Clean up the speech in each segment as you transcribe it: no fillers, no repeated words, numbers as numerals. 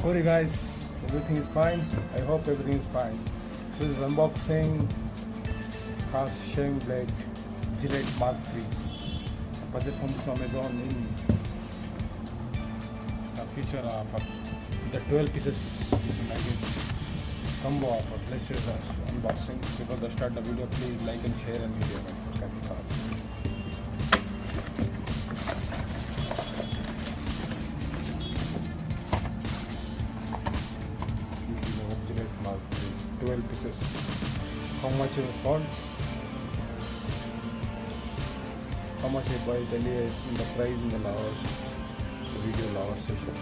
Sorry guys, everything is fine. I hope everything is fine. So this is unboxing fast shaving blade Gillette Mark 3. Purchased from Amazon in the feature offer. The 12 pieces is package combo offer. Let's do the unboxing. Before the start the video, please like and share and video. Gillette Mark 12 pieces. How much you found? How much I buy? Tell you in the price in the last video last session.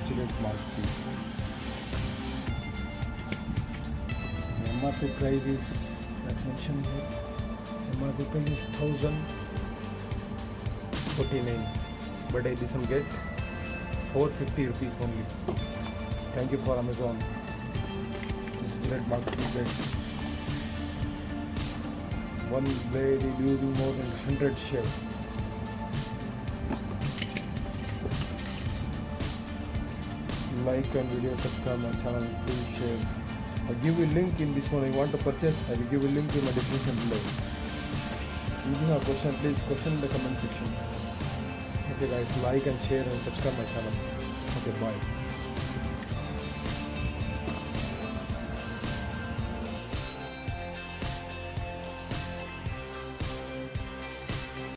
Gillette Mark 3. The MRP price is, as mentioned here, MRP price is 1049, but I did get 450 rupees only. Thank you for Amazon. This is Gillette Mark 3 blades. One blade is using more than 100 shaves. Like and video, subscribe my channel, please share. I'll give you a link in this one. I want to purchase, I will give you a link in my description below. If you have a question, please question in the comment section. Okay guys, like and share and subscribe my channel. Okay, bye.